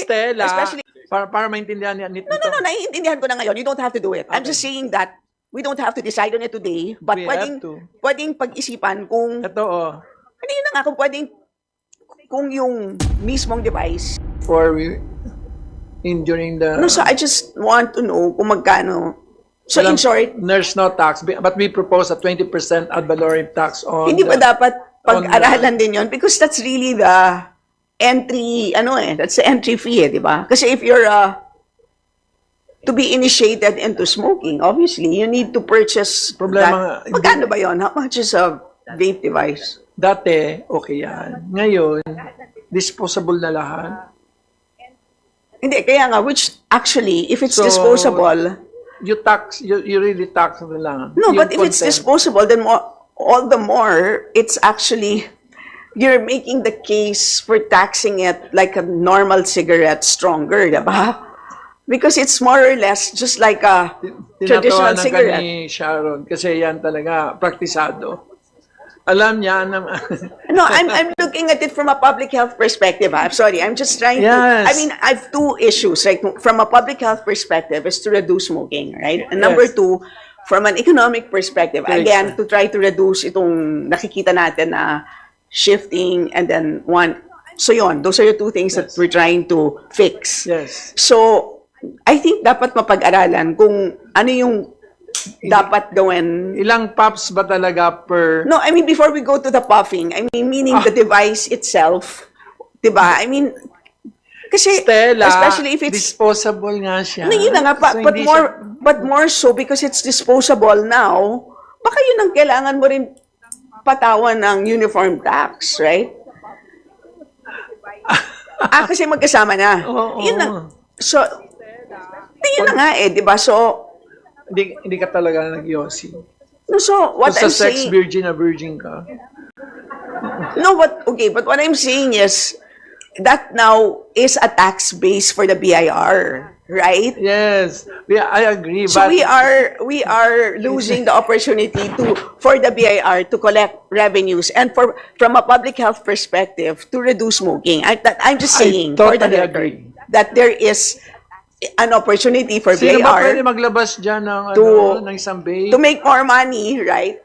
Stella, especially, para maintindihan niya nito. no, naiintindihan ko na ngayon. You don't have to do it. I'm Okay. just saying that we don't have to decide on it today, but We pwedeng, have to. pwedeng pag-isipan kung, Ito, hindi na nga, kung pwedeng, kung yung mismong device. for during the... No, so I just want to know kung magkano. So in Walang- short, There's no tax, but we propose a 20% ad valorem tax on hindi ba the- dapat pag-aralan din yon? Because that's really the entry, that's the entry fee, di ba? Kasi if you're to be initiated into smoking, obviously, you need to purchase Problema, that. Magkano ba yon? How much is a vape device? Dati, okay yan. Ngayon, disposable na lahat. Hindi, kaya nga, which actually, if it's So, disposable, You really tax na lang. no, Yung but if it's content. disposable, then all the more, it's actually, you're making the case for taxing it like a normal cigarette stronger, diba? Because it's more or less just like a traditional Tinatawanan ka cigarette. ni Sharon kasi yan talaga praktisado. Alam niya na... No, I'm looking at it from a public health perspective. I'm sorry, I'm just trying to. Yes. I mean, I have two issues. Right, from a public health perspective, is to reduce smoking, right? And number Yes. two, from an economic perspective, Correct. again, to try to reduce itong nakikita natin na shifting, and then one. So yon, those are the two things that Yes. we're trying to fix. Yes. So I think dapat mapag-aralan kung ano yung dapat gawin. Ilang pops ba talaga per... No, I mean, before we go to the puffing, I mean, meaning the device itself, diba? I mean, kasi, Stella, especially if it's, disposable nga siya. no, yun na nga, So, but hindi but more so because it's disposable now, baka yun ang kailangan mo rin patawan ng uniform tax, right? Kasi magkasama na. Oo. Yun na. So, yun na nga eh, diba? So, hindi ka talaga nag-yossi. no, so what Kung I'm sa sex saying, virgin na virgin ka. no, but what I'm saying is that now is a tax base for the BIR, right? Yes, I agree. So but we are losing the opportunity for the BIR to collect revenues and from a public health perspective to reduce smoking. I'm just saying for the totally record agree. that there is an opportunity for Sino ba pwede BIR maglabas dyan ng, ng isang bake? to make more money, right?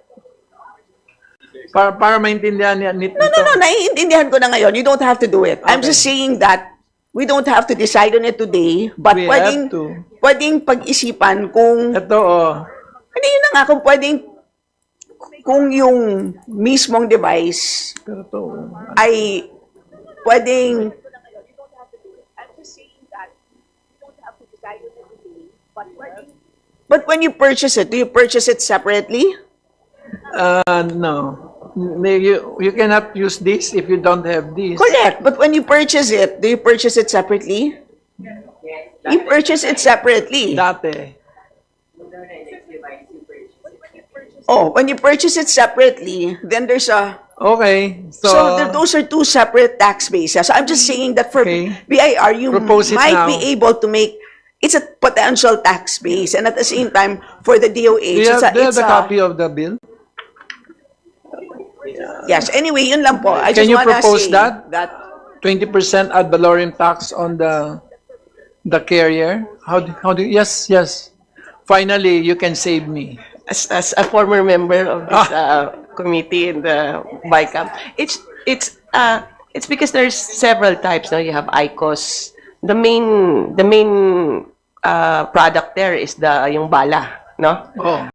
Para maintindihan niya nito. No, naiintindihan ko na ngayon. You don't have to do it. I'm Okay. just saying that we don't have to decide on it today, but We pwedeng, have to. pwedeng pag-isipan kung, Ito, hindi yun na nga, kung pwedeng, kung yung mismong device Pero to, ay pwedeng, but when you purchase it, do you purchase it separately? no. You cannot use this if you don't have this. Correct. But when you purchase it, do you purchase it separately? You purchase it separately. Dati. Oh, when you purchase it separately, then there's a... Okay. So, those are two separate tax bases. So I'm just saying that for Okay. BIR, you Propose it might now. be able to make... It's a potential tax base. And at the same time, for the DOH, do you have it's the a... copy of the bill? Yes. Anyway, yun lang po. I Can just you wanna propose say that? 20% ad valorem tax on the carrier? How do yes. Finally, you can save me. As a former member of this committee in the BICAM, it's because there's several types. No, you have IQOS. The main product there is yung bala, no? Oh.